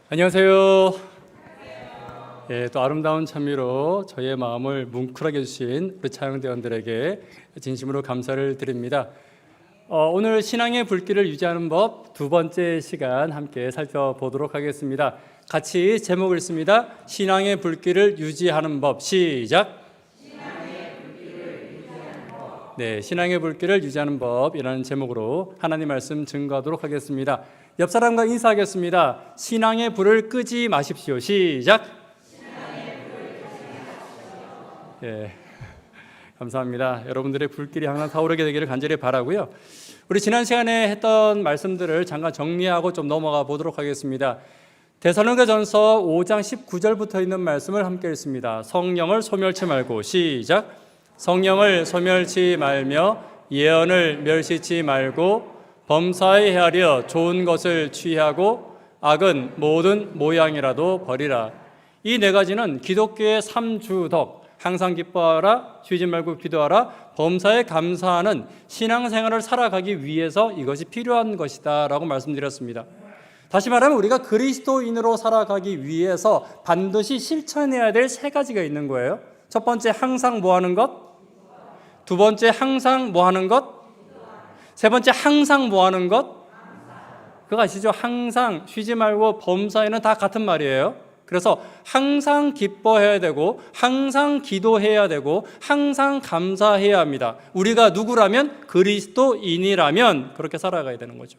안녕하세요. 또 아름다운 찬미로 저의 마음을 뭉클하게 해주신 우리 차영대원들에게 진심으로 감사를 드립니다. 오늘 신앙의 불길을 유지하는 법 두 번째 시간 함께 살펴보도록 하겠습니다. 같이 제목을 읽습니다. 신앙의 불길을 유지하는 법. 시작. 네, 신앙의 불길을 유지하는 법이라는 제목으로 하나님 말씀 증거하도록 하겠습니다. 옆 사람과 인사하겠습니다. 신앙의 불을 끄지 마십시오. 시작. 예, 감사합니다. 여러분들의 불길이 항상 타오르게 되기를 간절히 바라고요. 우리 지난 시간에 했던 말씀들을 잠깐 정리하고 좀 넘어가 보도록 하겠습니다. 데살로니가전서 5장 19절부터 있는 말씀을 함께 읽습니다. 성령을 소멸치 말고. 시작. 성령을 소멸치 말며 예언을 멸시치 말고 범사에 헤아려 좋은 것을 취하고 악은 모든 모양이라도 버리라. 이 네 가지는 기독교의 3주덕, 항상 기뻐하라, 쉬지 말고 기도하라, 범사에 감사하는 신앙생활을 살아가기 위해서 이것이 필요한 것이다 라고 말씀드렸습니다. 다시 말하면 우리가 그리스도인으로 살아가기 위해서 반드시 실천해야 될 세 가지가 있는 거예요. 첫 번째, 항상 뭐 하는 것? 두 번째, 항상 뭐 하는 것? 세 번째, 항상 뭐 하는 것? 그거 아시죠? 항상, 쉬지 말고 범사에는 다 같은 말이에요. 그래서 항상 기뻐해야 되고 항상 기도해야 되고 항상 감사해야 합니다. 우리가 누구라면? 그리스도인이라면 그렇게 살아가야 되는 거죠.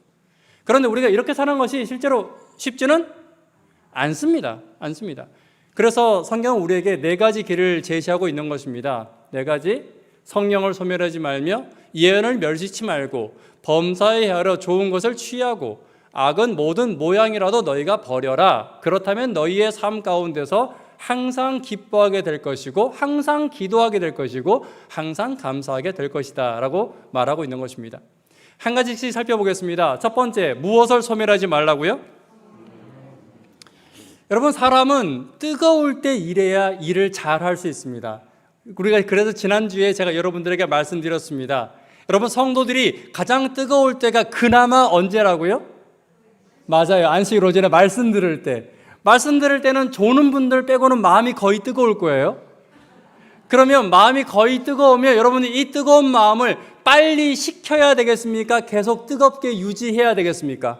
그런데 우리가 이렇게 사는 것이 실제로 쉽지는 않습니다. 그래서 성경은 우리에게 네 가지 길을 제시하고 있는 것입니다. 네 가지. 성령을 소멸하지 말며 예언을 멸시치 말고 범사에 헤아려 좋은 것을 취하고 악은 모든 모양이라도 너희가 버려라. 그렇다면 너희의 삶 가운데서 항상 기뻐하게 될 것이고 항상 기도하게 될 것이고 항상 감사하게 될 것이다 라고 말하고 있는 것입니다. 한 가지씩 살펴보겠습니다. 첫 번째, 무엇을 소멸하지 말라고요? 여러분, 사람은 뜨거울 때 일해야 일을 잘 할 수 있습니다. 우리가 그래서 지난주에 제가 여러분들에게 말씀드렸습니다. 여러분, 성도들이 가장 뜨거울 때가 그나마 언제라고요? 맞아요. 안식 로제나 말씀 들을 때. 말씀 들을 때는 조는 분들 빼고는 마음이 거의 뜨거울 거예요. 그러면 마음이 거의 뜨거우면 여러분이 이 뜨거운 마음을 빨리 식혀야 되겠습니까? 계속 뜨겁게 유지해야 되겠습니까?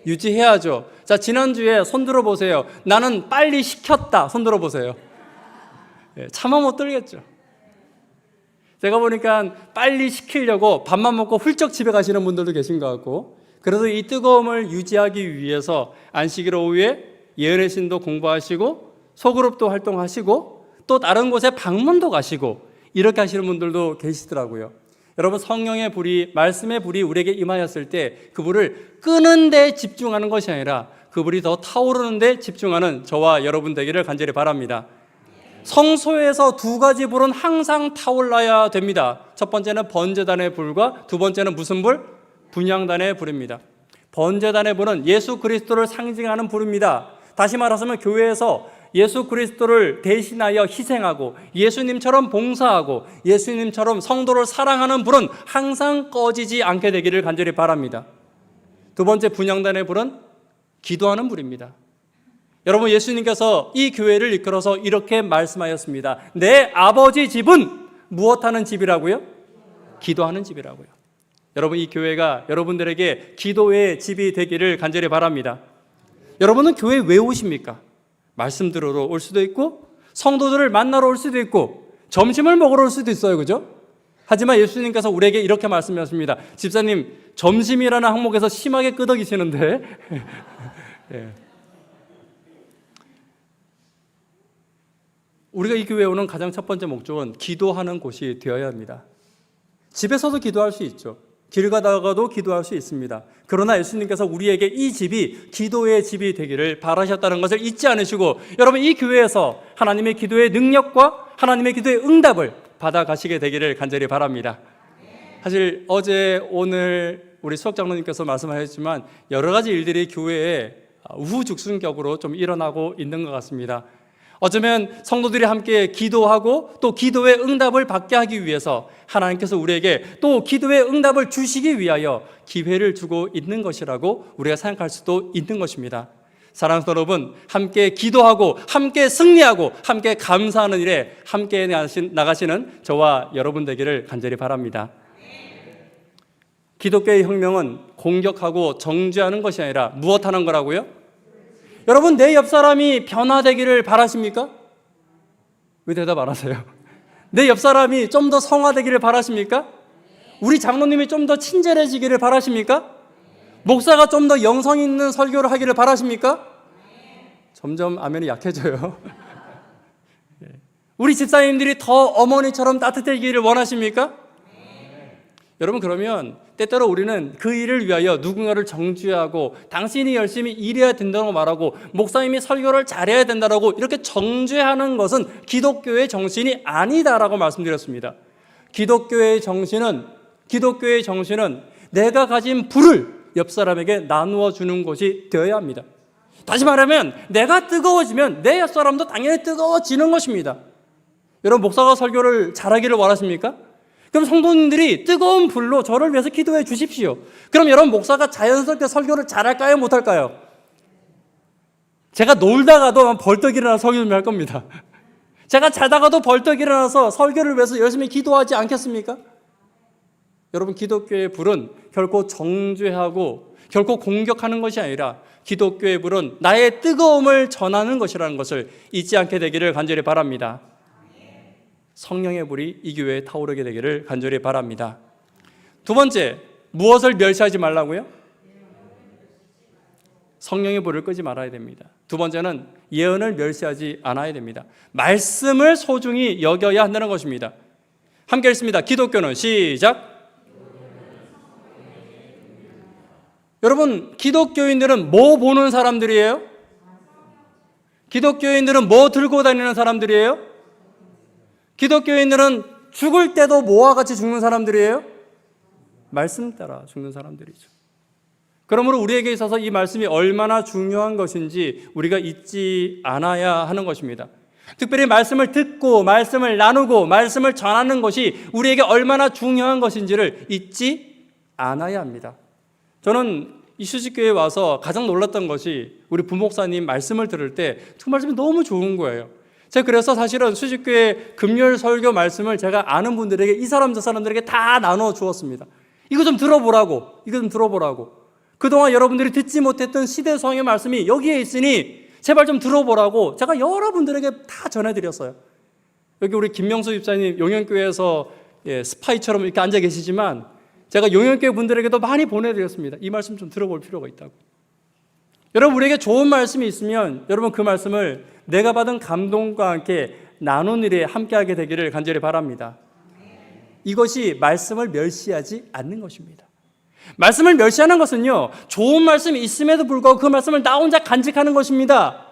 유지해야죠. 자, 지난주에 손 들어보세요. 나는 빨리 식혔다. 손 들어보세요. 차마 못 들겠죠. 제가 보니까 빨리 식히려고 밥만 먹고 훌쩍 집에 가시는 분들도 계신 것 같고, 그래서 이 뜨거움을 유지하기 위해서 안식일 오후에 예언의 신도 공부하시고 소그룹도 활동하시고 또 다른 곳에 방문도 가시고 이렇게 하시는 분들도 계시더라고요. 여러분, 성령의 불이, 말씀의 불이 우리에게 임하였을 때 그 불을 끄는 데 집중하는 것이 아니라 그 불이 더 타오르는 데 집중하는 저와 여러분 되기를 간절히 바랍니다. 성소에서 두 가지 불은 항상 타올라야 됩니다. 첫 번째는 번제단의 불과 두 번째는 무슨 불? 분향단의 불입니다. 번제단의 불은 예수 그리스도를 상징하는 불입니다. 다시 말하자면 교회에서 예수 그리스도를 대신하여 희생하고 예수님처럼 봉사하고 예수님처럼 성도를 사랑하는 불은 항상 꺼지지 않게 되기를 간절히 바랍니다. 두 번째, 분향단의 불은 기도하는 불입니다. 여러분, 예수님께서 이 교회를 이끌어서 이렇게 말씀하였습니다. 내 아버지 집은 무엇하는 집이라고요? 기도하는 집이라고요. 여러분, 이 교회가 여러분들에게 기도의 집이 되기를 간절히 바랍니다. 여러분은 교회 왜 오십니까? 말씀 들으러 올 수도 있고 성도들을 만나러 올 수도 있고 점심을 먹으러 올 수도 있어요. 그죠? 하지만 예수님께서 우리에게 이렇게 말씀하셨습니다. 집사님, 점심이라는 항목에서 심하게 끄덕이시는데 예. 우리가 이 교회에 오는 가장 첫 번째 목적은 기도하는 곳이 되어야 합니다. 집에서도 기도할 수 있죠. 길 가다가도 기도할 수 있습니다. 그러나 예수님께서 우리에게 이 집이 기도의 집이 되기를 바라셨다는 것을 잊지 않으시고 여러분, 이 교회에서 하나님의 기도의 능력과 하나님의 기도의 응답을 받아가시게 되기를 간절히 바랍니다. 사실 어제 오늘 우리 수석 장로님께서 말씀하셨지만 여러 가지 일들이 교회에 우후죽순격으로 좀 일어나고 있는 것 같습니다. 어쩌면 성도들이 함께 기도하고 또 기도의 응답을 받게 하기 위해서 하나님께서 우리에게 또 기도의 응답을 주시기 위하여 기회를 주고 있는 것이라고 우리가 생각할 수도 있는 것입니다. 사랑하는 여러분, 함께 기도하고 함께 승리하고 함께 감사하는 일에 함께 나가시는 저와 여러분 되기를 간절히 바랍니다. 기독교의 혁명은 공격하고 정죄하는 것이 아니라 무엇 하는 거라고요? 여러분, 내 옆 사람이 변화되기를 바라십니까? 왜 대답 안 하세요? 내 옆 사람이 좀 더 성화되기를 바라십니까? 우리 장로님이 좀 더 친절해지기를 바라십니까? 목사가 좀 더 영성 있는 설교를 하기를 바라십니까? 점점 아멘이 약해져요. 우리 집사님들이 더 어머니처럼 따뜻해지기를 원하십니까? 여러분, 그러면 때때로 우리는 그 일을 위하여 누군가를 정죄하고 당신이 열심히 일해야 된다고 말하고 목사님이 설교를 잘해야 된다고 이렇게 정죄하는 것은 기독교의 정신이 아니다라고 말씀드렸습니다. 기독교의 정신은 내가 가진 불을 옆 사람에게 나누어 주는 것이 되어야 합니다. 다시 말하면 내가 뜨거워지면 내 옆 사람도 당연히 뜨거워지는 것입니다. 여러분, 목사가 설교를 잘하기를 원하십니까? 그럼 성도님들이 뜨거운 불로 저를 위해서 기도해 주십시오. 그럼 여러분, 목사가 자연스럽게 설교를 잘할까요? 못할까요? 제가 놀다가도 벌떡 일어나서 설교 좀 할 겁니다. 제가 자다가도 벌떡 일어나서 설교를 위해서 열심히 기도하지 않겠습니까? 여러분, 기독교의 불은 결코 정죄하고 결코 공격하는 것이 아니라 기독교의 불은 나의 뜨거움을 전하는 것이라는 것을 잊지 않게 되기를 간절히 바랍니다. 성령의 불이 이 교회에 타오르게 되기를 간절히 바랍니다. 두 번째, 무엇을 멸시하지 말라고요? 성령의 불을 끄지 말아야 됩니다. 두 번째는 예언을 멸시하지 않아야 됩니다. 말씀을 소중히 여겨야 한다는 것입니다. 함께 읽습니다. 기독교는 시작. 여러분, 기독교인들은 뭐 보는 사람들이에요? 기독교인들은 뭐 들고 다니는 사람들이에요? 기독교인들은 죽을 때도 뭐와 같이 죽는 사람들이에요? 말씀 따라 죽는 사람들이죠. 그러므로 우리에게 있어서 이 말씀이 얼마나 중요한 것인지 우리가 잊지 않아야 하는 것입니다. 특별히 말씀을 듣고 말씀을 나누고 말씀을 전하는 것이 우리에게 얼마나 중요한 것인지를 잊지 않아야 합니다. 저는 이 수직교회에 와서 가장 놀랐던 것이 우리 부목사님 말씀을 들을 때 그 말씀이 너무 좋은 거예요. 제가 그래서 사실은 수직교회 금요일 설교 말씀을 제가 아는 분들에게 이 사람 저 사람들에게 다 나눠 주었습니다. 이거 좀 들어보라고. 그동안 여러분들이 듣지 못했던 시대성의 말씀이 여기에 있으니 제발 좀 들어보라고 제가 여러분들에게 다 전해드렸어요. 여기 우리 김명수 집사님 용현교회에서 스파이처럼 이렇게 앉아 계시지만 제가 용현교회 분들에게도 많이 보내드렸습니다. 이 말씀 좀 들어볼 필요가 있다고. 여러분, 우리에게 좋은 말씀이 있으면 여러분 그 말씀을 내가 받은 감동과 함께 나눈 일에 함께하게 되기를 간절히 바랍니다. 이것이 말씀을 멸시하지 않는 것입니다. 말씀을 멸시하는 것은요, 좋은 말씀이 있음에도 불구하고 그 말씀을 나 혼자 간직하는 것입니다.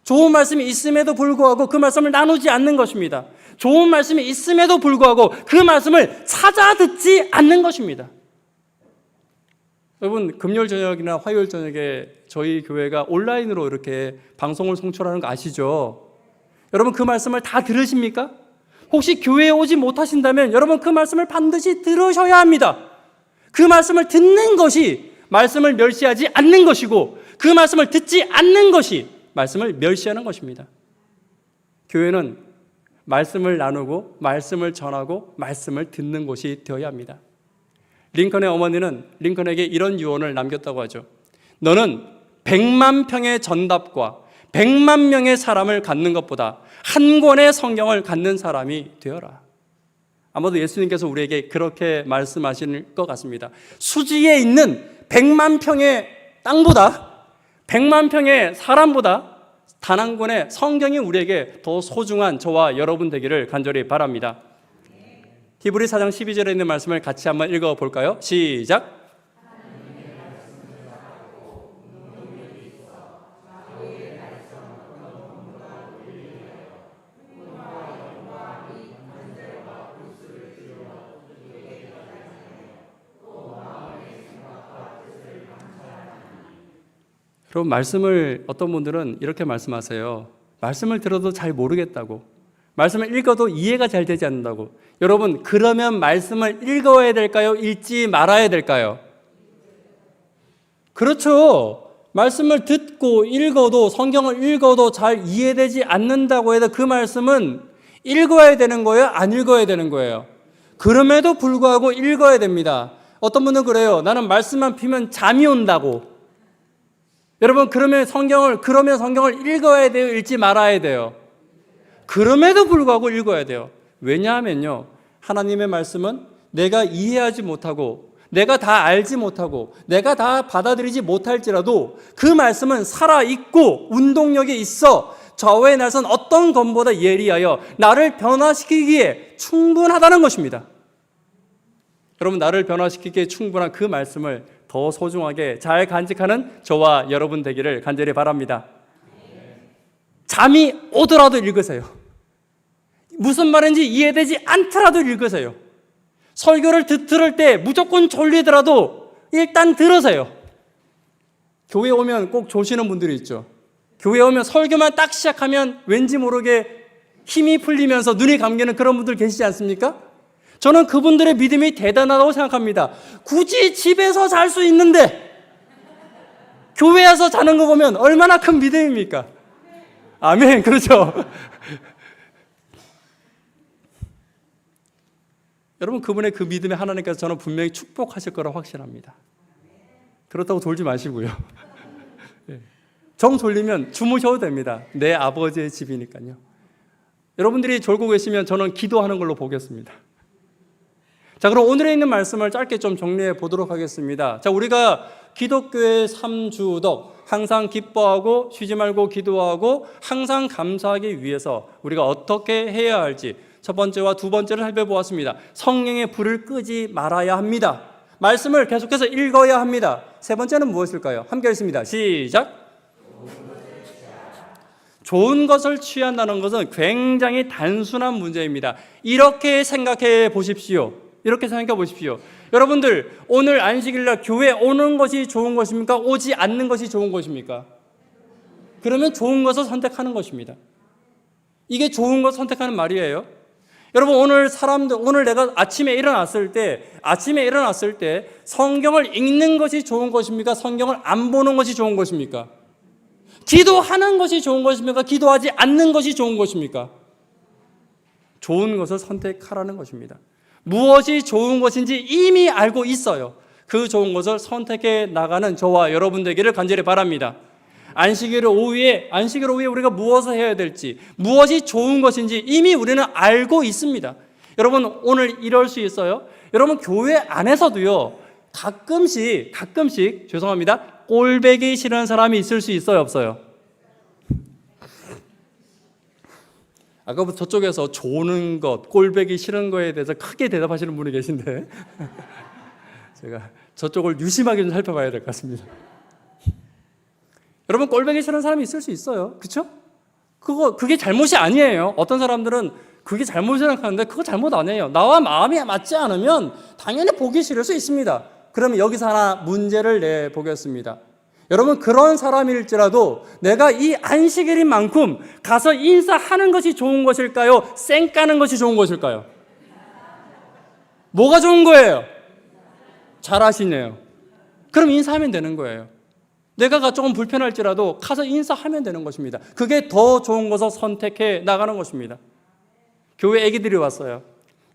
좋은 말씀이 있음에도 불구하고 그 말씀을 나누지 않는 것입니다. 좋은 말씀이 있음에도 불구하고 그 말씀을 찾아 듣지 않는 것입니다. 여러분, 금요일 저녁이나 화요일 저녁에 저희 교회가 온라인으로 이렇게 방송을 송출하는 거 아시죠? 여러분, 그 말씀을 다 들으십니까? 혹시 교회에 오지 못하신다면 여러분 그 말씀을 반드시 들으셔야 합니다. 그 말씀을 듣는 것이 말씀을 멸시하지 않는 것이고 그 말씀을 듣지 않는 것이 말씀을 멸시하는 것입니다. 교회는 말씀을 나누고 말씀을 전하고 말씀을 듣는 곳이 되어야 합니다. 링컨의 어머니는 링컨에게 이런 유언을 남겼다고 하죠. 너는 100만 평의 전답과 100만 명의 사람을 갖는 것보다 한 권의 성경을 갖는 사람이 되어라. 아마도 예수님께서 우리에게 그렇게 말씀하실 것 같습니다. 수지에 있는 100만 평의 땅보다 100만 평의 사람보다 단 한 권의 성경이 우리에게 더 소중한 저와 여러분 되기를 간절히 바랍니다. 히브리 4장 12절에 있는 말씀을 같이 한번 읽어볼까요? 시작! 여러분, 말씀을 어떤 분들은 이렇게 말씀하세요. 말씀을 들어도 잘 모르겠다고, 말씀을 읽어도 이해가 잘 되지 않는다고. 여러분, 그러면 말씀을 읽어야 될까요? 읽지 말아야 될까요? 그렇죠. 말씀을 듣고 읽어도 성경을 읽어도 잘 이해되지 않는다고 해도 그 말씀은 읽어야 되는 거예요? 안 읽어야 되는 거예요? 그럼에도 불구하고 읽어야 됩니다. 어떤 분은 그래요. 나는 말씀만 피면 잠이 온다고. 여러분 그러면 성경을 읽어야 돼요? 읽지 말아야 돼요? 그럼에도 불구하고 읽어야 돼요. 왜냐하면요. 하나님의 말씀은 내가 이해하지 못하고 내가 다 알지 못하고 내가 다 받아들이지 못할지라도 그 말씀은 살아있고 운동력이 있어 저의 날선 어떤 검보다 예리하여 나를 변화시키기에 충분하다는 것입니다. 여러분 나를 변화시키기에 충분한 그 말씀을 더 소중하게 잘 간직하는 저와 여러분 되기를 간절히 바랍니다. 잠이 오더라도 읽으세요. 무슨 말인지 이해되지 않더라도 읽으세요. 설교를 들을 때 무조건 졸리더라도 일단 들으세요. 교회 오면 꼭 조시는 분들이 있죠. 교회 오면 설교만 딱 시작하면 왠지 모르게 힘이 풀리면서 눈이 감기는 그런 분들 계시지 않습니까? 저는 그분들의 믿음이 대단하다고 생각합니다. 굳이 집에서 잘 수 있는데 교회에서 자는 거 보면 얼마나 큰 믿음입니까? 아멘. 그렇죠. 여러분 그분의 그 믿음에 하나님께서 저는 분명히 축복하실 거라 확신합니다. 그렇다고 졸지 마시고요. 정 졸리면 주무셔도 됩니다. 내 아버지의 집이니까요. 여러분들이 졸고 계시면 저는 기도하는 걸로 보겠습니다. 자, 그럼 오늘에 있는 말씀을 짧게 좀 정리해 보도록 하겠습니다. 자, 우리가 기독교의 3주덕, 항상 기뻐하고 쉬지 말고 기도하고 항상 감사하기 위해서 우리가 어떻게 해야 할지 첫 번째와 두 번째를 살펴보았습니다. 성령의 불을 끄지 말아야 합니다. 말씀을 계속해서 읽어야 합니다. 세 번째는 무엇일까요? 함께 읽습니다. 시작. 좋은 것을 취한다는 것은 굉장히 단순한 문제입니다. 이렇게 생각해 보십시오. 이렇게 생각해 보십시오. 여러분들 오늘 안식일날 교회 오는 것이 좋은 것입니까? 오지 않는 것이 좋은 것입니까? 그러면 좋은 것을 선택하는 것입니다. 이게 좋은 것을 선택하는 말이에요. 여러분 오늘 내가 아침에 일어났을 때 성경을 읽는 것이 좋은 것입니까? 성경을 안 보는 것이 좋은 것입니까? 기도하는 것이 좋은 것입니까? 기도하지 않는 것이 좋은 것입니까? 좋은 것을 선택하라는 것입니다. 무엇이 좋은 것인지 이미 알고 있어요. 그 좋은 것을 선택해 나가는 저와 여러분 되기를 간절히 바랍니다. 안식일 오후에 우리가 무엇을 해야 될지, 무엇이 좋은 것인지 이미 우리는 알고 있습니다. 여러분 오늘 이럴 수 있어요. 여러분 교회 안에서도요. 가끔씩 죄송합니다. 꼴배기 싫은 사람이 있을 수 있어요, 없어요? 아까부터 저쪽에서 조는 것, 꼴배기 싫은 거에 대해서 크게 대답하시는 분이 계신데 제가 저쪽을 유심하게 좀 살펴봐야 될 것 같습니다. 여러분 꼴배기 싫은 사람이 있을 수 있어요. 그렇죠? 그게 잘못이 아니에요. 어떤 사람들은 그게 잘못이라고 생각하는데 그거 잘못 아니에요. 나와 마음이 맞지 않으면 당연히 보기 싫을 수 있습니다. 그러면 여기서 하나 문제를 내보겠습니다. 여러분 그런 사람일지라도 내가 이 안식일인 만큼 가서 인사하는 것이 좋은 것일까요? 쌩 까는 것이 좋은 것일까요? 뭐가 좋은 거예요? 잘하시네요. 그럼 인사하면 되는 거예요. 내가 조금 불편할지라도 가서 인사하면 되는 것입니다. 그게 더 좋은 것을 선택해 나가는 것입니다. 교회 애기들이 왔어요.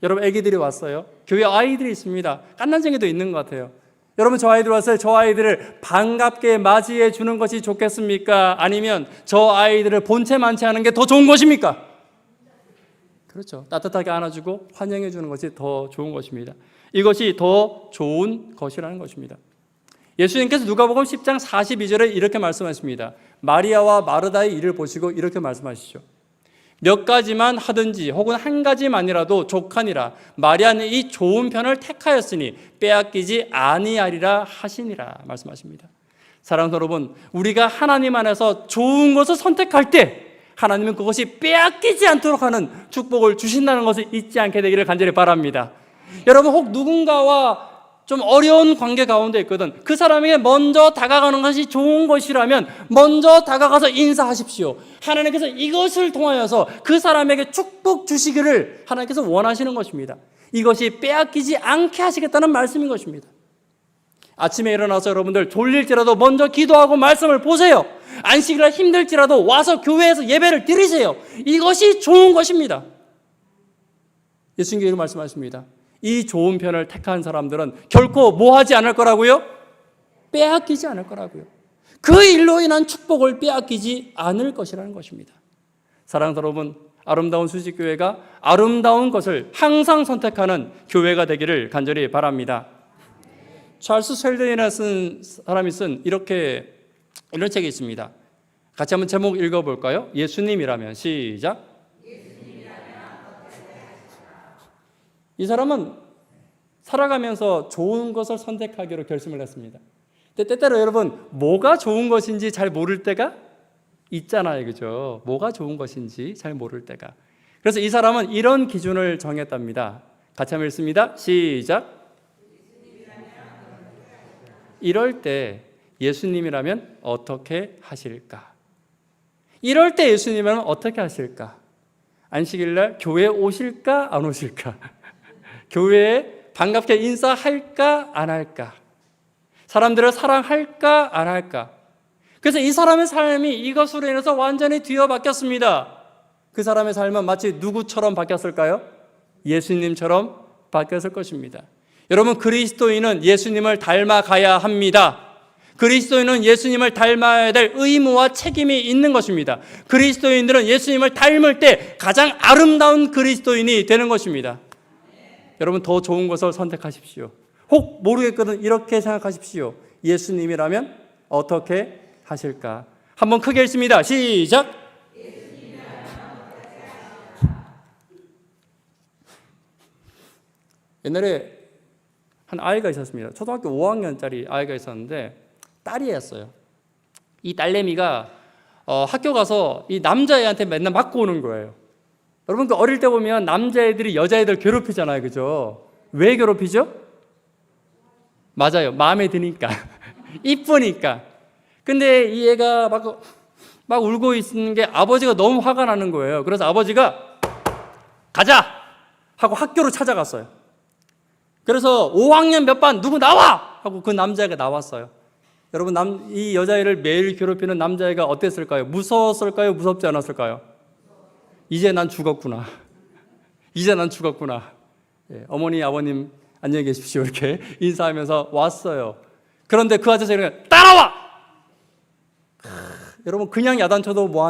여러분 애기들이 왔어요. 교회 아이들이 있습니다. 깐난쟁이도 있는 것 같아요. 여러분 저 아이들 왔어요. 저 아이들을 반갑게 맞이해 주는 것이 좋겠습니까? 아니면 저 아이들을 본체 만취하는 게 더 좋은 것입니까? 그렇죠. 따뜻하게 안아주고 환영해 주는 것이 더 좋은 것입니다. 이것이 더 좋은 것이라는 것입니다. 예수님께서 누가복음 10장 42절에 이렇게 말씀하십니다. 마리아와 마르다의 일을 보시고 이렇게 말씀하시죠. 몇 가지만 하든지 혹은 한 가지만이라도 족하니라. 마리아는 이 좋은 편을 택하였으니 빼앗기지 아니하리라 하시니라 말씀하십니다. 사랑하는 여러분, 우리가 하나님 안에서 좋은 것을 선택할 때 하나님은 그것이 빼앗기지 않도록 하는 축복을 주신다는 것을 잊지 않게 되기를 간절히 바랍니다. 여러분 혹 누군가와 좀 어려운 관계 가운데 있거든. 그 사람에게 먼저 다가가는 것이 좋은 것이라면 먼저 다가가서 인사하십시오. 하나님께서 이것을 통하여서 그 사람에게 축복 주시기를 하나님께서 원하시는 것입니다. 이것이 빼앗기지 않게 하시겠다는 말씀인 것입니다. 아침에 일어나서 여러분들 졸릴지라도 먼저 기도하고 말씀을 보세요. 안식이라 힘들지라도 와서 교회에서 예배를 드리세요. 이것이 좋은 것입니다. 예수님께서 말씀하십니다. 이 좋은 편을 택한 사람들은 결코 뭐 하지 않을 거라고요? 빼앗기지 않을 거라고요. 그 일로 인한 축복을 빼앗기지 않을 것이라는 것입니다. 사랑하는 여러분, 아름다운 수직교회가 아름다운 것을 항상 선택하는 교회가 되기를 간절히 바랍니다. 찰스 셀든이라는 쓴 사람이 쓴 이런 책이 있습니다. 같이 한번 제목 읽어볼까요? 예수님이라면. 시작. 이 사람은 살아가면서 좋은 것을 선택하기로 결심을 했습니다. 근데 때때로 여러분, 뭐가 좋은 것인지 잘 모를 때가 있잖아요. 그죠? 뭐가 좋은 것인지 잘 모를 때가. 그래서 이 사람은 이런 기준을 정했답니다. 같이 한번 읽습니다. 시작. 이럴 때 예수님이라면 어떻게 하실까? 이럴 때 예수님이라면 어떻게 하실까? 안식일날 교회에 오실까? 안 오실까? 교회에 반갑게 인사할까? 안 할까? 사람들을 사랑할까? 안 할까? 그래서 이 사람의 삶이 이것으로 인해서 완전히 뒤어바뀌었습니다. 그 사람의 삶은 마치 누구처럼 바뀌었을까요? 예수님처럼 바뀌었을 것입니다. 여러분, 그리스도인은 예수님을 닮아가야 합니다. 그리스도인은 예수님을 닮아야 될 의무와 책임이 있는 것입니다. 그리스도인들은 예수님을 닮을 때 가장 아름다운 그리스도인이 되는 것입니다. 여러분, 더 좋은 것을 선택하십시오. 혹 모르겠거든 이렇게 생각하십시오. 예수님이라면 어떻게 하실까? 한번 크게 읽습니다. 시작. 옛날에 한 아이가 있었습니다. 초등학교 5학년짜리 아이가 있었는데 딸이었어요. 이 딸내미가 학교 가서 이 남자애한테 맨날 맞고 오는 거예요. 여러분, 그 어릴 때 보면 남자애들이 여자애들 괴롭히잖아요. 그죠? 왜 괴롭히죠? 맞아요. 마음에 드니까. 이쁘니까. 근데 이 애가 막 울고 있는 게 아버지가 너무 화가 나는 거예요. 그래서 아버지가 가자! 하고 학교로 찾아갔어요. 그래서 5학년 몇 반 누구 나와! 하고 그 남자애가 나왔어요. 여러분, 이 여자애를 매일 괴롭히는 남자애가 어땠을까요? 무서웠을까요? 무섭지 않았을까요? 이제 난 죽었구나. 이제 난 죽었구나. 예, 어머니, 아버님 안녕히 계십시오. 이렇게 인사하면서 왔어요. 그런데 그 아저씨가 따라와! 여러분, 그냥 야단쳐도 뭐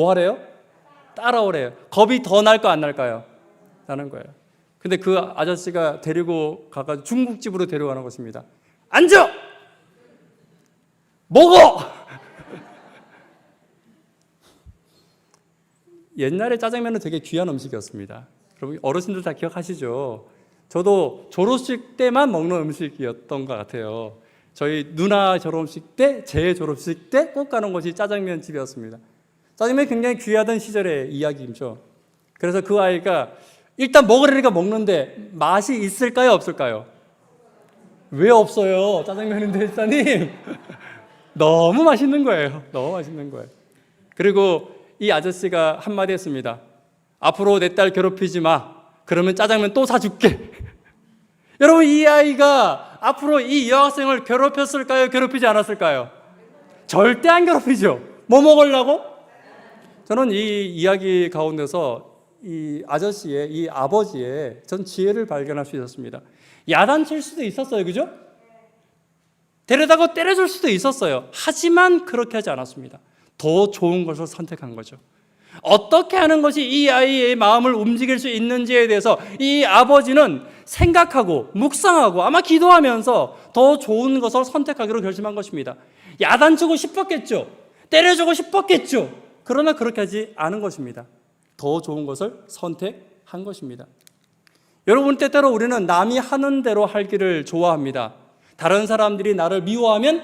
하래요? 따라오래요. 겁이 더 날까 안 날까요? 나는 거예요. 근데 그 아저씨가 데리고 가가지고 중국집으로 데려가는 것입니다. 앉아! 먹어! 옛날에 짜장면은 되게 귀한 음식이었습니다. 여러분, 어르신들 다 기억하시죠? 저도 졸업식 때만 먹는 음식이었던 것 같아요. 저희 누나 졸업식 때, 제 졸업식 때 꼭 가는 곳이 짜장면 집이었습니다. 짜장면이 굉장히 귀하던 시절의 이야기죠. 그래서 그 아이가 일단 먹으려니까 먹는데 맛이 있을까요? 없을까요? 왜 없어요? 짜장면인데 일단님 너무 맛있는 거예요. 너무 맛있는 거예요. 그리고 이 아저씨가 한마디 했습니다. 앞으로 내 딸 괴롭히지 마. 그러면 짜장면 또 사줄게. 여러분, 이 아이가 앞으로 이 여학생을 괴롭혔을까요? 괴롭히지 않았을까요? 절대 안 괴롭히죠. 뭐 먹으려고? 저는 이 이야기 가운데서 이 아저씨의, 이 아버지의 전 지혜를 발견할 수 있었습니다. 야단칠 수도 있었어요. 그죠? 데려다가 때려줄 수도 있었어요. 하지만 그렇게 하지 않았습니다. 더 좋은 것을 선택한 거죠. 어떻게 하는 것이 이 아이의 마음을 움직일 수 있는지에 대해서 이 아버지는 생각하고 묵상하고 아마 기도하면서 더 좋은 것을 선택하기로 결심한 것입니다. 야단치고 싶었겠죠. 때려주고 싶었겠죠. 그러나 그렇게 하지 않은 것입니다. 더 좋은 것을 선택한 것입니다. 여러분, 때때로 우리는 남이 하는 대로 하기를 좋아합니다. 다른 사람들이 나를 미워하면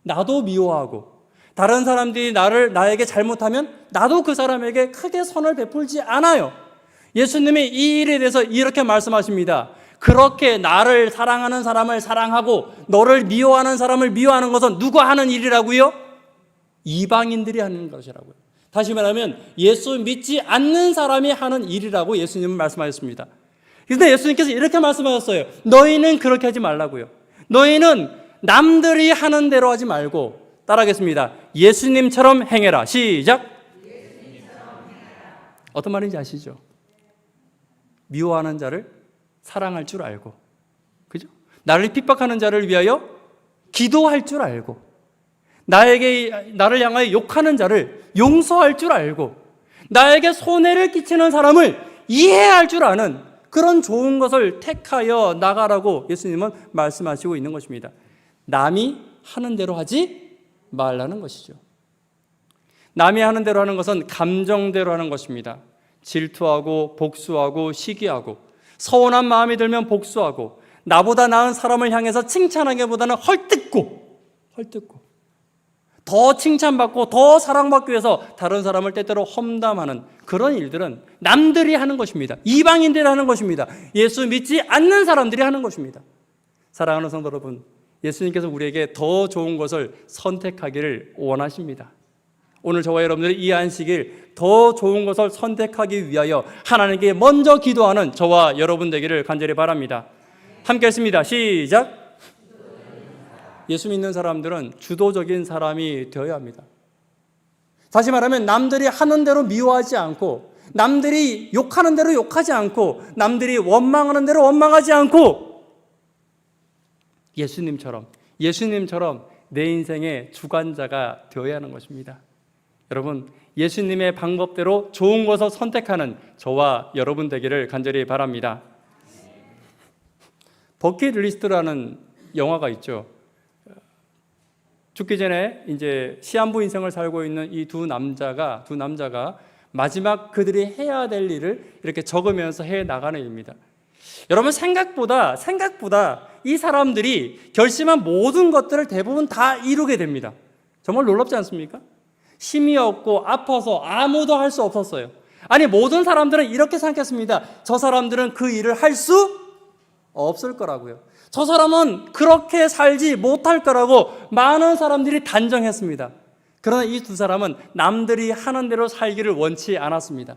나도 미워하고, 다른 사람들이 나에게 잘못하면 나도 그 사람에게 크게 선을 베풀지 않아요. 예수님이 이 일에 대해서 이렇게 말씀하십니다. 그렇게 나를 사랑하는 사람을 사랑하고 너를 미워하는 사람을 미워하는 것은 누가 하는 일이라고요? 이방인들이 하는 것이라고요. 다시 말하면 예수 믿지 않는 사람이 하는 일이라고 예수님은 말씀하셨습니다. 그런데 예수님께서 이렇게 말씀하셨어요. 너희는 그렇게 하지 말라고요. 너희는 남들이 하는 대로 하지 말고 따라하겠습니다. 예수님처럼 행해라. 시작. 어떤 말인지 아시죠? 미워하는 자를 사랑할 줄 알고, 그죠? 나를 핍박하는 자를 위하여 기도할 줄 알고, 나를 향하여 욕하는 자를 용서할 줄 알고, 나에게 손해를 끼치는 사람을 이해할 줄 아는 그런 좋은 것을 택하여 나가라고 예수님은 말씀하시고 있는 것입니다. 남이 하는 대로 하지 말라는 것이죠. 남이 하는 대로 하는 것은 감정대로 하는 것입니다. 질투하고 복수하고 시기하고, 서운한 마음이 들면 복수하고, 나보다 나은 사람을 향해서 칭찬하기보다는 헐뜯고 더 칭찬받고 더 사랑받기 위해서 다른 사람을 때때로 험담하는 그런 일들은 남들이 하는 것입니다. 이방인들이 하는 것입니다. 예수 믿지 않는 사람들이 하는 것입니다. 사랑하는 성도 여러분, 예수님께서 우리에게 더 좋은 것을 선택하기를 원하십니다. 오늘 저와 여러분들이 이 안식일 더 좋은 것을 선택하기 위하여 하나님께 먼저 기도하는 저와 여러분 되기를 간절히 바랍니다. 함께 했습니다. 시작. 예수 믿는 사람들은 주도적인 사람이 되어야 합니다. 다시 말하면 남들이 하는 대로 미워하지 않고, 남들이 욕하는 대로 욕하지 않고, 남들이 원망하는 대로 원망하지 않고, 예수님처럼 내 인생의 주관자가 되어야 하는 것입니다. 여러분, 예수님의 방법대로 좋은 것을 선택하는 저와 여러분 되기를 간절히 바랍니다. 버킷리스트라는 영화가 있죠. 죽기 전에 이제 시한부 인생을 살고 있는 이 두 남자가 마지막 그들이 해야 될 일을 이렇게 적으면서 해 나가는 일입니다. 여러분, 생각보다 이 사람들이 결심한 모든 것들을 대부분 다 이루게 됩니다. 정말 놀랍지 않습니까? 힘이 없고 아파서 아무도 할 수 없었어요. 아니, 모든 사람들은 이렇게 생각했습니다. 저 사람들은 그 일을 할 수 없을 거라고요. 저 사람은 그렇게 살지 못할 거라고 많은 사람들이 단정했습니다. 그러나 이 두 사람은 남들이 하는 대로 살기를 원치 않았습니다.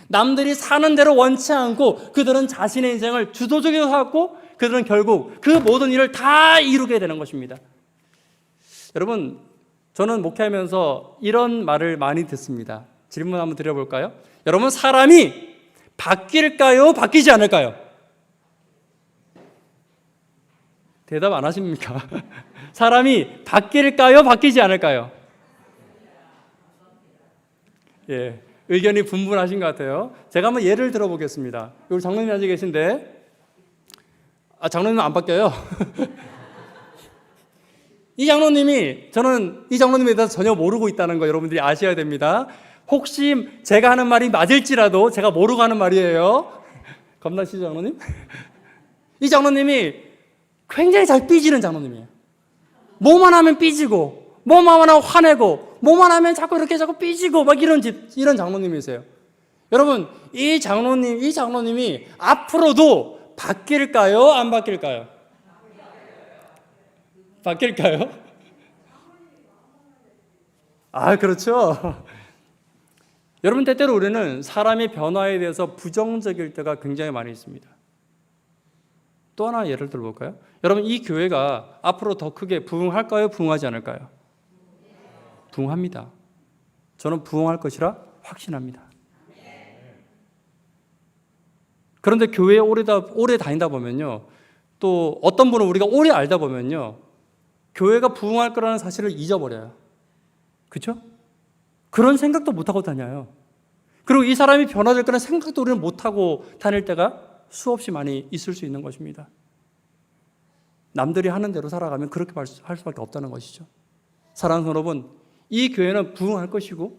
남들이 사는 대로 원치 않고 그들은 자신의 인생을 주도적으로 살았고, 그들은 결국 그 모든 일을 다 이루게 되는 것입니다. 여러분, 저는 목회하면서 이런 말을 많이 듣습니다. 질문 한번 드려볼까요? 여러분, 사람이 바뀔까요? 바뀌지 않을까요? 대답 안 하십니까? 사람이 바뀔까요? 바뀌지 않을까요? 예, 의견이 분분하신 것 같아요. 제가 한번 예를 들어보겠습니다. 우리 장로님 앉아 계신데, 장로님은 안 바뀌어요. 저는 이 장로님에 대해서 전혀 모르고 있다는 거 여러분들이 아셔야 됩니다. 혹시 제가 하는 말이 맞을지라도 제가 모르고 하는 말이에요. 겁나시죠, 장로님? 이 장로님이 굉장히 잘 삐지는 장로님이에요. 뭐만 하면 삐지고, 뭐만 하면 화내고, 뭐만 하면 자꾸 삐지고, 막 이런 장로님이세요. 여러분, 이 장로님이 앞으로도 바뀔까요? 안 바뀔까요? 바뀔까요? 그렇죠. 여러분, 때때로 우리는 사람의 변화에 대해서 부정적일 때가 굉장히 많이 있습니다. 또 하나 예를 들어볼까요? 여러분, 이 교회가 앞으로 더 크게 부흥할까요? 부흥하지 않을까요? 부흥합니다. 저는 부흥할 것이라 확신합니다. 그런데 교회에 오래 다니다 보면요, 또 어떤 분은 우리가 오래 알다 보면요, 교회가 부흥할 거라는 사실을 잊어버려요. 그렇죠? 그런 생각도 못하고 다녀요. 그리고 이 사람이 변화될 거라는 생각도 우리는 못하고 다닐 때가 수없이 많이 있을 수 있는 것입니다. 남들이 하는 대로 살아가면 그렇게 할 수밖에 없다는 것이죠. 사랑하는 여러분, 이 교회는 부흥할 것이고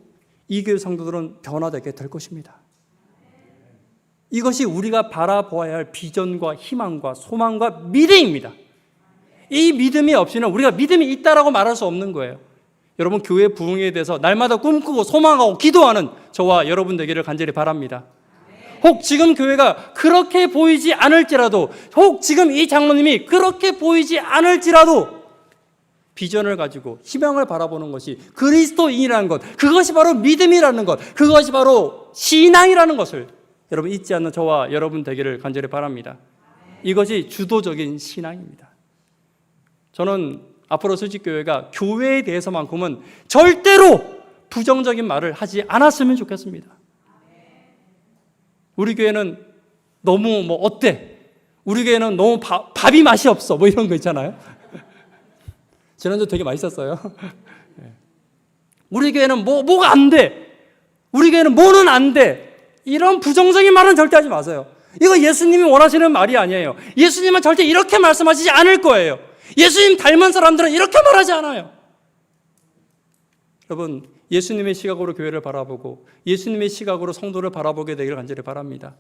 이 교회 성도들은 변화되게 될 것입니다. 이것이 우리가 바라보아야 할 비전과 희망과 소망과 미래입니다. 이 믿음이 없이는 우리가 믿음이 있다라고 말할 수 없는 거예요. 여러분, 교회 부흥에 대해서 날마다 꿈꾸고 소망하고 기도하는 저와 여러분 되기를 간절히 바랍니다. 혹 지금 교회가 그렇게 보이지 않을지라도, 혹 지금 이 장로님이 그렇게 보이지 않을지라도 비전을 가지고 희망을 바라보는 것이 그리스도인이라는 것, 그것이 바로 믿음이라는 것, 그것이 바로 신앙이라는 것을 여러분 잊지 않는 저와 여러분 되기를 간절히 바랍니다. 이것이 주도적인 신앙입니다. 저는 앞으로 수직교회가 교회에 대해서만큼은 절대로 부정적인 말을 하지 않았으면 좋겠습니다. 우리 교회는 너무 어때? 우리 교회는 너무 밥이 맛이 없어. 이런 거 있잖아요. 지난주 되게 맛있었어요. 우리 교회는 뭐가 안 돼. 우리 교회는 뭐는 안 돼. 이런 부정적인 말은 절대 하지 마세요. 이거 예수님이 원하시는 말이 아니에요. 예수님은 절대 이렇게 말씀하시지 않을 거예요. 예수님 닮은 사람들은 이렇게 말하지 않아요. 여러분, 예수님의 시각으로 교회를 바라보고 예수님의 시각으로 성도를 바라보게 되기를 간절히 바랍니다.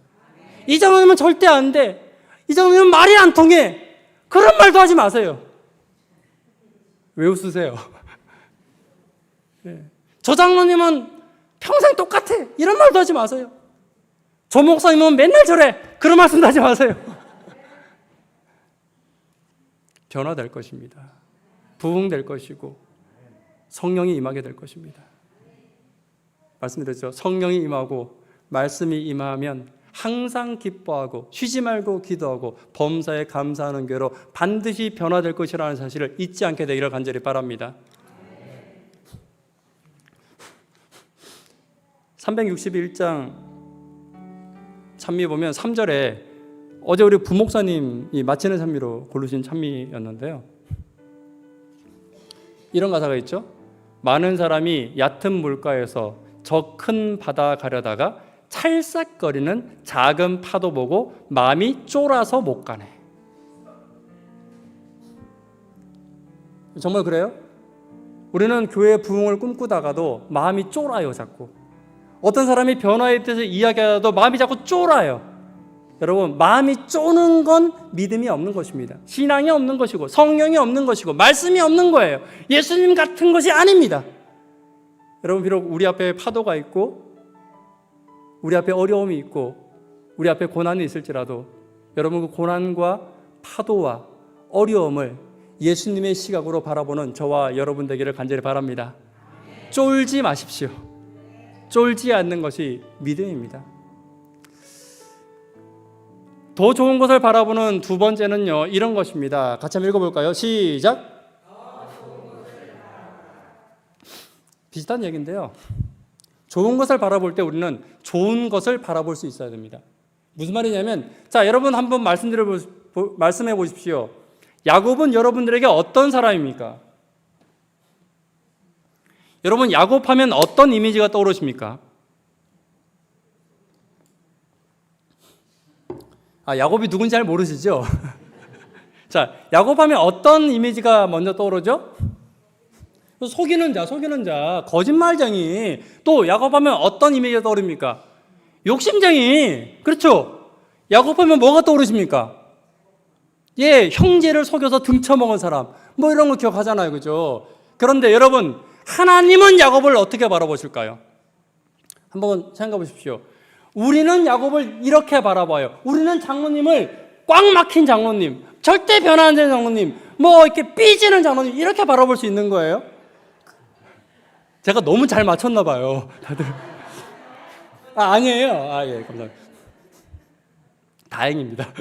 이 장로님은 절대 안 돼. 이 장로님은 말이 안 통해. 그런 말도 하지 마세요. 왜 웃으세요? 네. 저 장로님은 평생 똑같아. 이런 말도 하지 마세요. 저 목사님은 맨날 저래. 그런 말씀도 하지 마세요. 변화될 것입니다. 부흥될 것이고 성령이 임하게 될 것입니다. 말씀드렸죠. 성령이 임하고 말씀이 임하면 항상 기뻐하고 쉬지 말고 기도하고 범사에 감사하는 교회로 반드시 변화될 것이라는 사실을 잊지 않게 되기를 간절히 바랍니다. 361장 찬미 보면 3절에 어제 우리 부목사님이 마치는 찬미로 고르신 찬미였는데요. 이런 가사가 있죠. 많은 사람이 얕은 물가에서 저 큰 바다 가려다가 찰싹거리는 작은 파도 보고 마음이 쫄아서 못 가네. 정말 그래요? 우리는 교회 부흥을 꿈꾸다가도 마음이 쫄아요, 자꾸. 어떤 사람이 변화에 대해서 이야기하다도 마음이 자꾸 쫄아요. 여러분, 마음이 쪼는 건 믿음이 없는 것입니다. 신앙이 없는 것이고 성령이 없는 것이고 말씀이 없는 거예요. 예수님 같은 것이 아닙니다. 여러분, 비록 우리 앞에 파도가 있고 우리 앞에 어려움이 있고 우리 앞에 고난이 있을지라도 여러분, 그 고난과 파도와 어려움을 예수님의 시각으로 바라보는 저와 여러분 되기를 간절히 바랍니다. 쫄지 마십시오. 쫄지 않는 것이 믿음입니다. 더 좋은 것을 바라보는 두 번째는요, 이런 것입니다. 같이 한번 읽어볼까요? 시작. 비슷한 얘기인데요. 좋은 것을 바라볼 때 우리는 좋은 것을 바라볼 수 있어야 됩니다. 무슨 말이냐면, 자, 여러분 한번 말씀해 보십시오. 야곱은 여러분들에게 어떤 사람입니까? 여러분, 야곱하면 어떤 이미지가 떠오르십니까? 야곱이 누군지 잘 모르시죠? 자, 야곱하면 어떤 이미지가 먼저 떠오르죠? 속이는 자, 거짓말쟁이. 또 야곱하면 어떤 이미지가 떠오릅니까? 욕심쟁이. 그렇죠? 야곱하면 뭐가 떠오르십니까? 예, 형제를 속여서 등쳐먹은 사람. 이런 거 기억하잖아요. 그죠? 그런데 여러분, 하나님은 야곱을 어떻게 바라보실까요? 한번 생각해 보십시오. 우리는 야곱을 이렇게 바라봐요. 우리는 장로님을 꽉 막힌 장로님, 절대 변화 안 되는 장로님, 이렇게 삐지는 장로님, 이렇게 바라볼 수 있는 거예요. 제가 너무 잘 맞췄나 봐요, 다들. 아니에요. 예, 감사합니다. 다행입니다.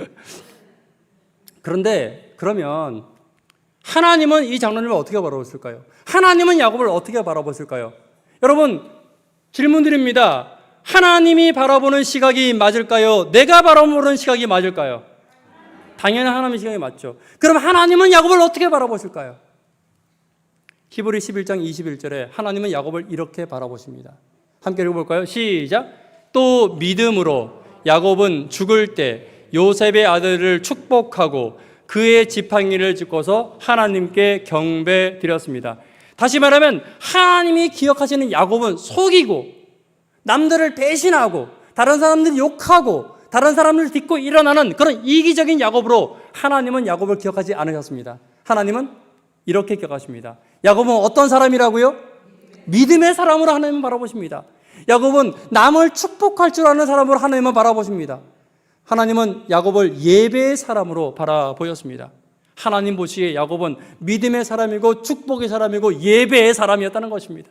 그런데 그러면 하나님은 이 장로님을 어떻게 바라보실까요? 하나님은 야곱을 어떻게 바라보실까요? 여러분, 질문 드립니다. 하나님이 바라보는 시각이 맞을까요? 내가 바라보는 시각이 맞을까요? 당연히 하나님의 시각이 맞죠. 그럼 하나님은 야곱을 어떻게 바라보실까요? 히브리 11장 21절에 하나님은 야곱을 이렇게 바라보십니다. 함께 읽어볼까요? 시작. 또 믿음으로 야곱은 죽을 때 요셉의 아들을 축복하고 그의 지팡이를 짚고서 하나님께 경배 드렸습니다. 다시 말하면 하나님이 기억하시는 야곱은 속이고 남들을 배신하고 다른 사람들 욕하고 다른 사람을 딛고 일어나는 그런 이기적인 야곱으로 하나님은 야곱을 기억하지 않으셨습니다. 하나님은 이렇게 기억하십니다. 야곱은 어떤 사람이라고요? 믿음의 사람으로 하나님은 바라보십니다. 야곱은 남을 축복할 줄 아는 사람으로 하나님은 바라보십니다. 하나님은 야곱을 예배의 사람으로 바라보셨습니다. 하나님 보시기에 야곱은 믿음의 사람이고 축복의 사람이고 예배의 사람이었다는 것입니다.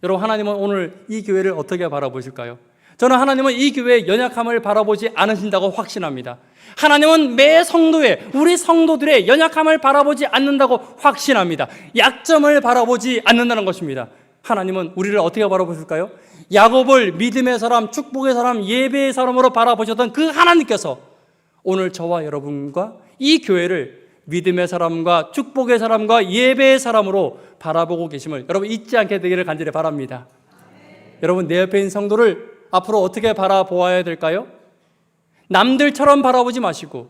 여러분, 하나님은 오늘 이 교회를 어떻게 바라보실까요? 저는 하나님은 이 교회의 연약함을 바라보지 않으신다고 확신합니다. 하나님은 매 성도의, 우리 성도들의 연약함을 바라보지 않는다고 확신합니다. 약점을 바라보지 않는다는 것입니다. 하나님은 우리를 어떻게 바라보실까요? 야곱을 믿음의 사람, 축복의 사람, 예배의 사람으로 바라보셨던 그 하나님께서 오늘 저와 여러분과 이 교회를 믿음의 사람과 축복의 사람과 예배의 사람으로 바라보고 계심을 여러분 잊지 않게 되기를 간절히 바랍니다. 여러분, 내 옆에 있는 성도를 앞으로 어떻게 바라보아야 될까요? 남들처럼 바라보지 마시고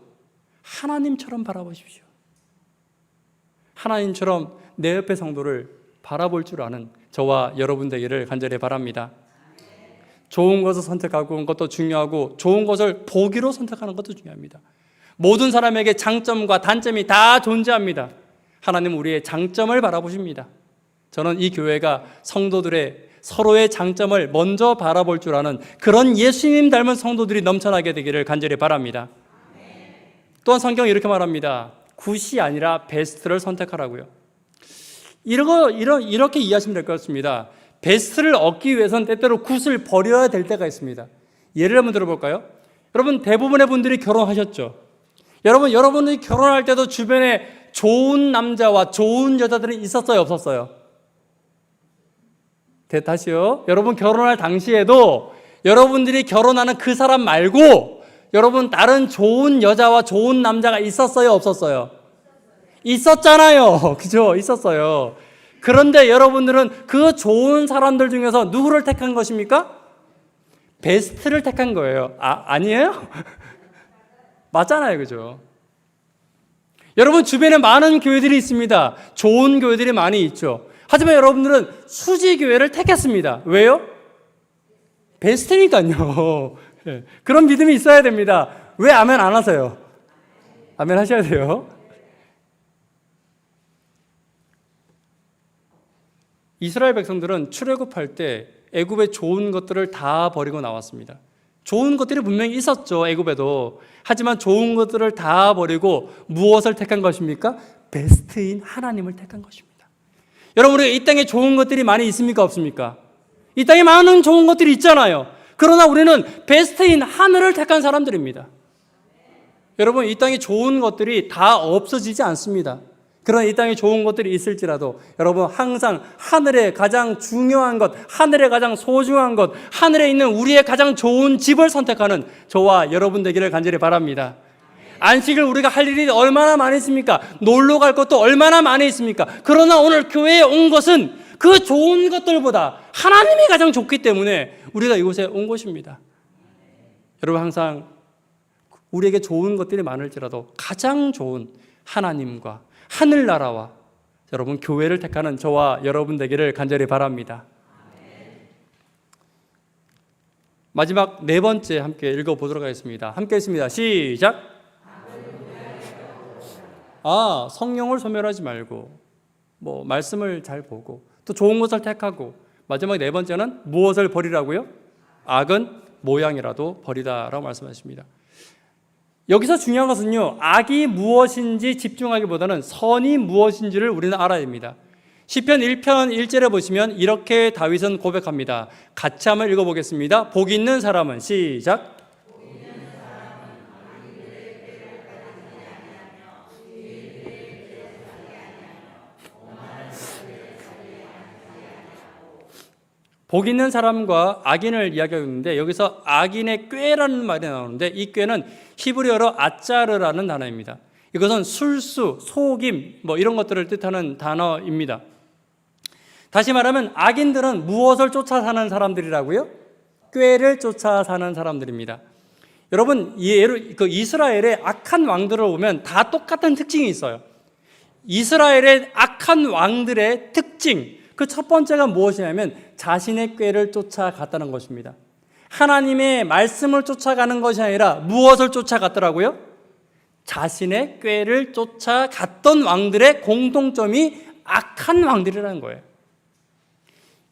하나님처럼 바라보십시오. 하나님처럼 내 옆에 성도를 바라볼 줄 아는 저와 여러분 되기를 간절히 바랍니다. 좋은 것을 선택하는 것도 중요하고 좋은 것을 보기로 선택하는 것도 중요합니다. 모든 사람에게 장점과 단점이 다 존재합니다. 하나님은 우리의 장점을 바라보십니다. 저는 이 교회가 성도들의 서로의 장점을 먼저 바라볼 줄 아는 그런 예수님 닮은 성도들이 넘쳐나게 되기를 간절히 바랍니다. 또한 성경이 이렇게 말합니다. 굿이 아니라 베스트를 선택하라고요. 이렇게 이해하시면 될 것 같습니다. 베스트를 얻기 위해서는 때때로 굿을 버려야 될 때가 있습니다. 예를 한번 들어볼까요? 여러분, 대부분의 분들이 결혼하셨죠. 여러분이 결혼할 때도 주변에 좋은 남자와 좋은 여자들이 있었어요, 없었어요? 다시요. 여러분 결혼할 당시에도 여러분들이 결혼하는 그 사람 말고 여러분 다른 좋은 여자와 좋은 남자가 있었어요, 없었어요? 있었잖아요. 그죠? 있었어요. 그런데 여러분들은 그 좋은 사람들 중에서 누구를 택한 것입니까? 베스트를 택한 거예요. 아니에요? 맞잖아요. 그죠? 여러분 주변에 많은 교회들이 있습니다. 좋은 교회들이 많이 있죠. 하지만 여러분들은 수지교회를 택했습니다. 왜요? 베스트니까요. 그런 믿음이 있어야 됩니다. 왜 아멘 안 하세요? 아멘 하셔야 돼요. 이스라엘 백성들은 출애굽할 때 애굽의 좋은 것들을 다 버리고 나왔습니다. 좋은 것들이 분명히 있었죠, 애굽에도. 하지만 좋은 것들을 다 버리고 무엇을 택한 것입니까? 베스트인 하나님을 택한 것입니다. 여러분, 우리가 이 땅에 좋은 것들이 많이 있습니까, 없습니까? 이 땅에 많은 좋은 것들이 있잖아요. 그러나 우리는 베스트인 하늘을 택한 사람들입니다. 여러분, 이 땅에 좋은 것들이 다 없어지지 않습니다. 그러나 이 땅에 좋은 것들이 있을지라도 여러분 항상 하늘의 가장 중요한 것, 하늘의 가장 소중한 것, 하늘에 있는 우리의 가장 좋은 집을 선택하는 저와 여러분 되기를 간절히 바랍니다. 안식을 우리가 할 일이 얼마나 많이 있습니까? 놀러 갈 것도 얼마나 많이 있습니까? 그러나 오늘 교회에 온 것은 그 좋은 것들보다 하나님이 가장 좋기 때문에 우리가 이곳에 온 것입니다. 여러분, 항상 우리에게 좋은 것들이 많을지라도 가장 좋은 하나님과 하늘나라와 여러분 교회를 택하는 저와 여러분 되기를 간절히 바랍니다. 마지막 네 번째 함께 읽어보도록 하겠습니다. 함께 읽습니다. 시작. 성령을 소멸하지 말고 말씀을 잘 보고 또 좋은 것을 택하고 마지막 네 번째는 무엇을 버리라고요? 악은 모양이라도 버리다라고 말씀하십니다. 여기서 중요한 것은요, 악이 무엇인지 집중하기보다는 선이 무엇인지를 우리는 알아야 됩니다. 시편 1편 1절에 보시면 이렇게 다윗은 고백합니다. 같이 한번 읽어보겠습니다. 복 있는 사람은 시작. 복 있는 사람과 악인을 이야기하는데 여기서 악인의 꾀라는 말이 나오는데 이 꾀는 히브리어로 아짜르라는 단어입니다. 이것은 술수, 속임 이런 것들을 뜻하는 단어입니다. 다시 말하면 악인들은 무엇을 쫓아 사는 사람들이라고요? 꾀를 쫓아 사는 사람들입니다. 여러분, 이스라엘의 악한 왕들을 보면 다 똑같은 특징이 있어요. 이스라엘의 악한 왕들의 특징, 그 첫 번째가 무엇이냐면 자신의 꾀를 쫓아갔다는 것입니다. 하나님의 말씀을 쫓아가는 것이 아니라 무엇을 쫓아갔더라고요? 자신의 꾀를 쫓아갔던 왕들의 공통점이 악한 왕들이라는 거예요.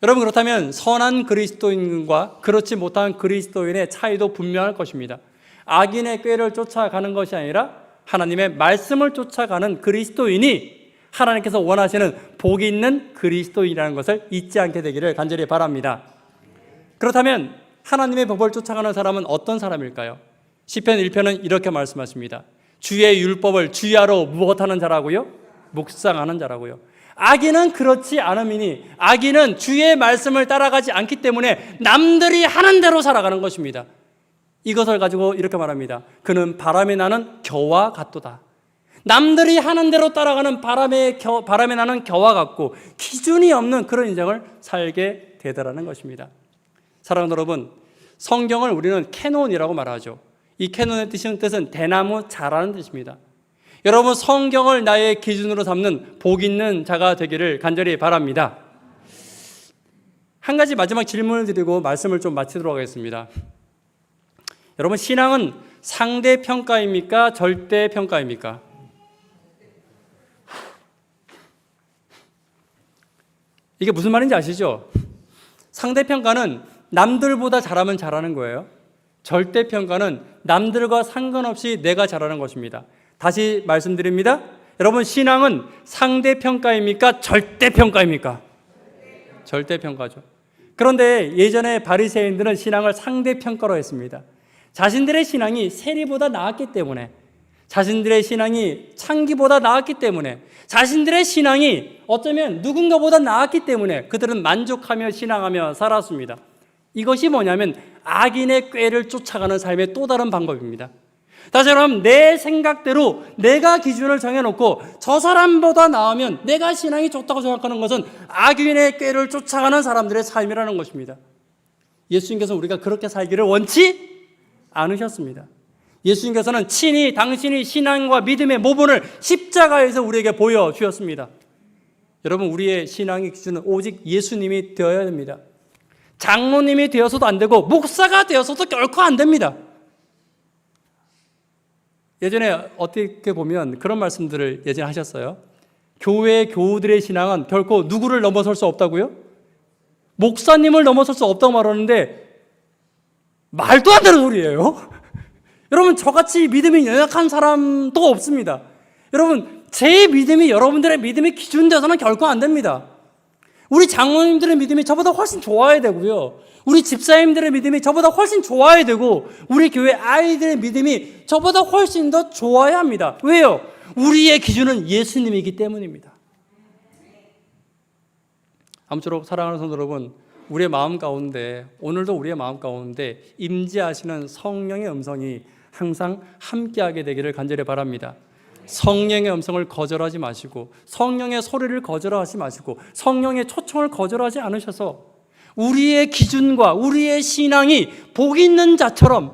여러분, 그렇다면 선한 그리스도인과 그렇지 못한 그리스도인의 차이도 분명할 것입니다. 악인의 꾀를 쫓아가는 것이 아니라 하나님의 말씀을 쫓아가는 그리스도인이 하나님께서 원하시는 복이 있는 그리스도인이라는 것을 잊지 않게 되기를 간절히 바랍니다. 그렇다면 하나님의 법을 쫓아가는 사람은 어떤 사람일까요? 시편 1편은 이렇게 말씀하십니다. 주의 율법을 주야로 무엇하는 자라고요? 묵상하는 자라고요. 악인은 그렇지 않음이니, 악인은 주의 말씀을 따라가지 않기 때문에 남들이 하는 대로 살아가는 것입니다. 이것을 가지고 이렇게 말합니다. 그는 바람에 나는 겨와 같도다. 남들이 하는 대로 따라가는 바람에 나는 겨와 같고 기준이 없는 그런 인생을 살게 되더라는 것입니다. 사랑하는 여러분, 성경을 우리는 캐논이라고 말하죠. 이 캐논의 뜻은 대나무 자라는 뜻입니다. 여러분, 성경을 나의 기준으로 삼는 복 있는 자가 되기를 간절히 바랍니다. 한 가지 마지막 질문을 드리고 말씀을 좀 마치도록 하겠습니다. 여러분, 신앙은 상대평가입니까? 절대평가입니까? 이게 무슨 말인지 아시죠? 상대평가는 남들보다 잘하면 잘하는 거예요. 절대평가는 남들과 상관없이 내가 잘하는 것입니다. 다시 말씀드립니다. 여러분, 신앙은 상대평가입니까? 절대평가입니까? 절대평가죠. 그런데 예전에 바리새인들은 신앙을 상대평가로 했습니다. 자신들의 신앙이 세리보다 나았기 때문에, 자신들의 신앙이 창기보다 나았기 때문에, 자신들의 신앙이 어쩌면 누군가보다 나았기 때문에 그들은 만족하며 신앙하며 살았습니다. 이것이 뭐냐면 악인의 꾀를 쫓아가는 삶의 또 다른 방법입니다. 다시 말하면 내 생각대로 내가 기준을 정해놓고 저 사람보다 나으면 내가 신앙이 좋다고 생각하는 것은 악인의 꾀를 쫓아가는 사람들의 삶이라는 것입니다. 예수님께서는 우리가 그렇게 살기를 원치 않으셨습니다. 예수님께서는 친히 당신이 신앙과 믿음의 모본을 십자가에서 우리에게 보여주셨습니다. 여러분, 우리의 신앙의 기준은 오직 예수님이 되어야 됩니다. 장로님이 되어서도 안 되고 목사가 되어서도 결코 안 됩니다. 예전에 어떻게 보면 그런 말씀들을 예전에 하셨어요. 교회 교우들의 신앙은 결코 누구를 넘어설 수 없다고요? 목사님을 넘어설 수 없다고 말하는데 말도 안 되는 소리예요. 여러분, 저같이 믿음이 연약한 사람도 없습니다. 여러분, 제 믿음이 여러분들의 믿음의 기준 되어서는 결코 안 됩니다. 우리 장로님들의 믿음이 저보다 훨씬 좋아야 되고요. 우리 집사님들의 믿음이 저보다 훨씬 좋아야 되고, 우리 교회 아이들의 믿음이 저보다 훨씬 더 좋아야 합니다. 왜요? 우리의 기준은 예수님이기 때문입니다. 아무쪼록 사랑하는 성도 여러분, 우리의 마음 가운데, 오늘도 우리의 마음 가운데 임재하시는 성령의 음성이 항상 함께하게 되기를 간절히 바랍니다. 성령의 음성을 거절하지 마시고, 성령의 소리를 거절하지 마시고, 성령의 초청을 거절하지 않으셔서 우리의 기준과 우리의 신앙이 복 있는 자처럼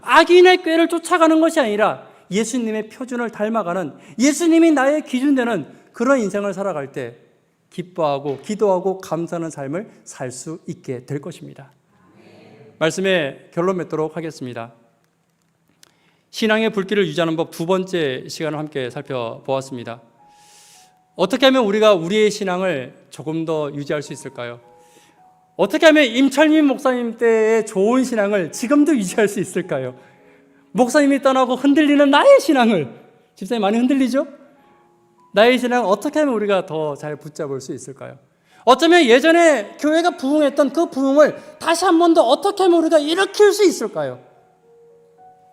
악인의 꾀를 쫓아가는 것이 아니라 예수님의 표준을 닮아가는, 예수님이 나의 기준 되는 그런 인생을 살아갈 때 기뻐하고 기도하고 감사하는 삶을 살 수 있게 될 것입니다. 말씀의 결론 맺도록 하겠습니다. 신앙의 불길을 유지하는 법 두 번째 시간을 함께 살펴보았습니다. 어떻게 하면 우리가 우리의 신앙을 조금 더 유지할 수 있을까요? 어떻게 하면 임철민 목사님 때의 좋은 신앙을 지금도 유지할 수 있을까요? 목사님이 떠나고 흔들리는 나의 신앙을, 집사님 많이 흔들리죠? 나의 신앙을 어떻게 하면 우리가 더 잘 붙잡을 수 있을까요? 어쩌면 예전에 교회가 부흥했던 그 부흥을 다시 한 번 더 어떻게 하면 우리가 일으킬 수 있을까요?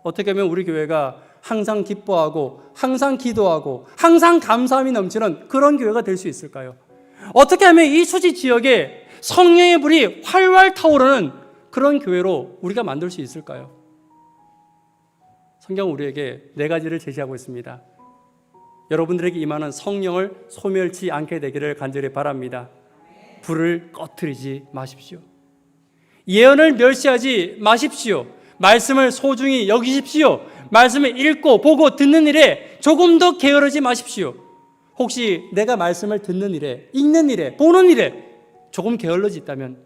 어떻게 하면 우리 교회가 항상 기뻐하고 항상 기도하고 항상 감사함이 넘치는 그런 교회가 될 수 있을까요? 어떻게 하면 이 수지 지역에 성령의 불이 활활 타오르는 그런 교회로 우리가 만들 수 있을까요? 성경은 우리에게 네 가지를 제시하고 있습니다. 여러분들에게 임하는 성령을 소멸치 않게 되기를 간절히 바랍니다. 불을 꺼트리지 마십시오. 예언을 멸시하지 마십시오. 말씀을 소중히 여기십시오. 말씀을 읽고 보고 듣는 일에 조금 더 게으르지 마십시오. 혹시 내가 말씀을 듣는 일에, 읽는 일에, 보는 일에 조금 게을러지 있다면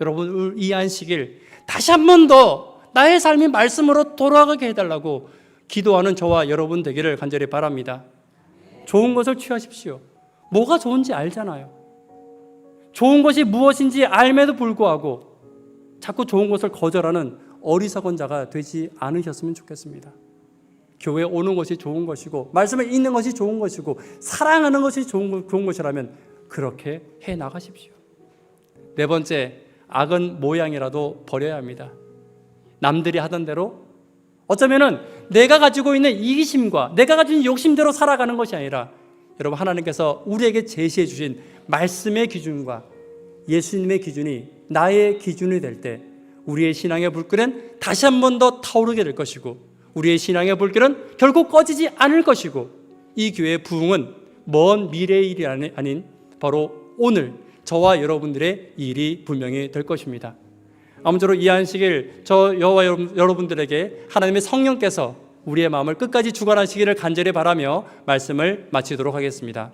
여러분, 이 안식일 다시 한 번 더 나의 삶이 말씀으로 돌아가게 해달라고 기도하는 저와 여러분 되기를 간절히 바랍니다. 좋은 것을 취하십시오. 뭐가 좋은지 알잖아요. 좋은 것이 무엇인지 알매도 불구하고 자꾸 좋은 것을 거절하는 어리석은 자가 되지 않으셨으면 좋겠습니다. 교회에 오는 것이 좋은 것이고, 말씀을 읽는 것이 좋은 것이고, 사랑하는 것이 좋은 것이라면 그렇게 해 나가십시오. 네 번째, 악은 모양이라도 버려야 합니다. 남들이 하던 대로 어쩌면은 내가 가지고 있는 이기심과 내가 가진 욕심대로 살아가는 것이 아니라 여러분, 하나님께서 우리에게 제시해 주신 말씀의 기준과 예수님의 기준이 나의 기준이 될 때 우리의 신앙의 불길은 다시 한 번 더 타오르게 될 것이고, 우리의 신앙의 불길은 결국 꺼지지 않을 것이고, 이 교회의 부흥은 먼 미래의 일이 아닌 바로 오늘 저와 여러분들의 일이 분명히 될 것입니다. 아무쪼록 이 안식일 저와 여러분들에게 하나님의 성령께서 우리의 마음을 끝까지 주관하시기를 간절히 바라며 말씀을 마치도록 하겠습니다.